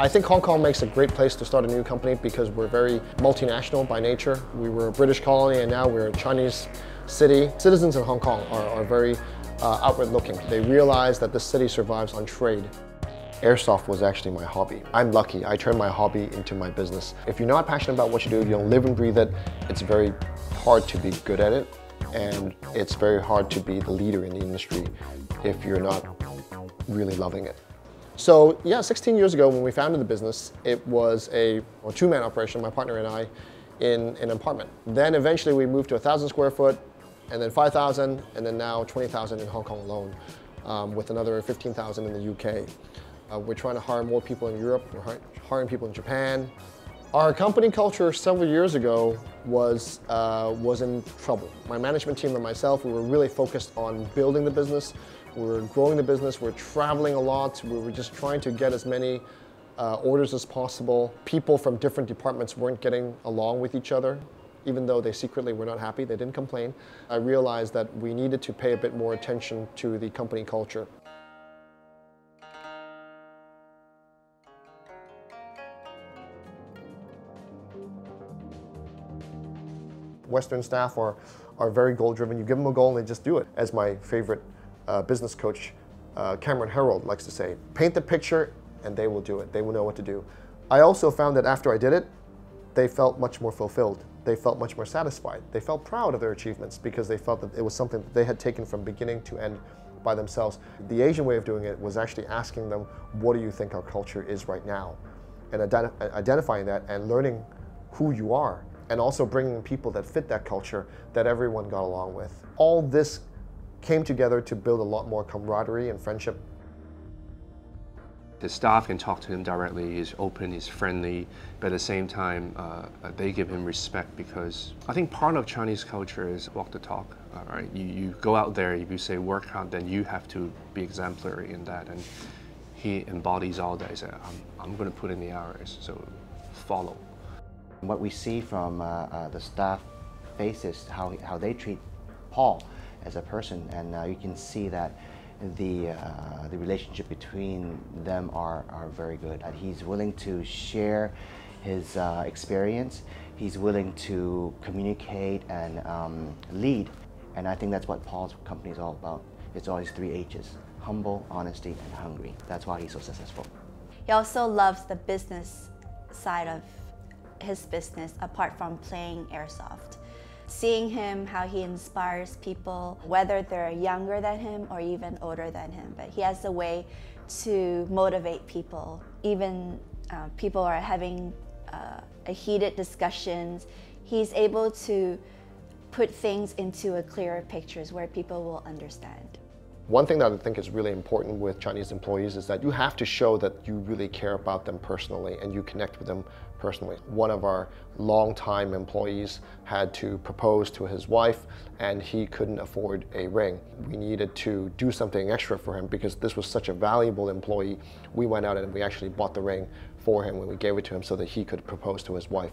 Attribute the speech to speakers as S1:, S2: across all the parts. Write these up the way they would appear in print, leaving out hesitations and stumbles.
S1: I think Hong Kong makes a great place to start a new company because we're very multinational by nature. We were a British colony and now we're a Chinese city. Citizens in Hong Kong are very outward looking. They realize that the city survives on trade. Airsoft was actually my hobby. I'm lucky, I turned my hobby into my business. If you're not passionate about what you do, you don't live and breathe it, it's very hard to be good at it, and it's very hard to be the leader in the industry if you're not really loving it. So yeah, 16 years ago when we founded the business, it was a two-man operation, my partner and I, in an apartment. Then eventually we moved to 1,000 square foot, and then 5,000, and then now 20,000 in Hong Kong alone, with another 15,000 in the UK. We're trying to hire more people in Europe, we're hiring people in Japan. Our company culture several years ago was in trouble. My management team and myself, we were really focused on building the business. We were growing the business, we were traveling a lot. We were just trying to get as many orders as possible. People from different departments weren't getting along with each other. Even though they secretly were not happy, they didn't complain. I realized that we needed to pay a bit more attention to the company culture. Western staff are very goal-driven. You give them a goal and they just do it. As my favorite business coach, Cameron Herold, likes to say, paint the picture and they will do it. They will know what to do. I also found that after I did it, they felt much more fulfilled. They felt much more satisfied. They felt proud of their achievements because they felt that it was something that they had taken from beginning to end by themselves. The Asian way of doing it was actually asking them, what do you think our culture is right now? And identifying that and learning who you are, and also bringing people that fit that culture that everyone got along with. All this came together to build a lot more camaraderie and friendship.
S2: The staff can talk to him directly, he's open, he's friendly, but at the same time, they give him respect because I think part of Chinese culture is walk the talk, right? You go out there, if you say work hard, then you have to be exemplary in that, and he embodies all that. He said, I'm going to put in the hours, so follow.
S3: What we see from the staff faces, how they treat Paul as a person, and you can see that the relationship between them are very good. He's willing to share his experience, he's willing to communicate and lead, and I think that's what Paul's company is all about. It's always 3 H's: humble, honesty, and hungry. That's why he's so successful.
S4: He also loves the business side of his business apart from playing airsoft. Seeing him, how he inspires people, whether they're younger than him or even older than him, but he has a way to motivate people. Even people are having a heated discussions, he's able to put things into a clearer pictures where people will understand.
S1: One thing that I think is really important with Chinese employees is that you have to show that you really care about them personally and you connect with them personally. One of our longtime employees had to propose to his wife and he couldn't afford a ring. We needed to do something extra for him because this was such a valuable employee. We went out and we actually bought the ring for him and we gave it to him so that he could propose to his wife.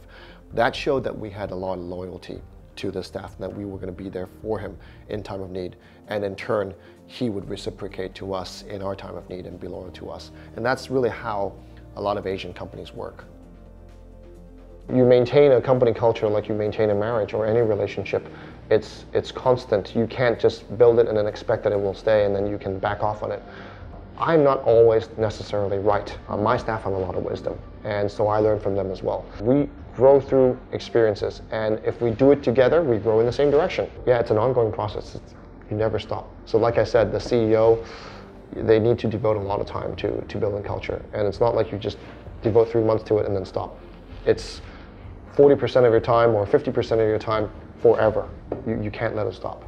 S1: That showed that we had a lot of loyalty to the staff, and that we were going to be there for him in time of need, and in turn he would reciprocate to us in our time of need and be loyal to us. And that's really how a lot of Asian companies work. You maintain a company culture like you maintain a marriage or any relationship. It's constant. You can't just build it and then expect that it will stay and then you can back off on it. I'm not always necessarily right. On my staff have a lot of wisdom, and so I learn from them as well. We grow through experiences, and if we do it together, we grow in the same direction. Yeah, it's an ongoing process. You never stop. So like I said, the CEO, they need to devote a lot of time to building culture, and it's not like you just devote 3 months to it and then stop. It's 40% of your time or 50% of your time forever. You can't let it stop.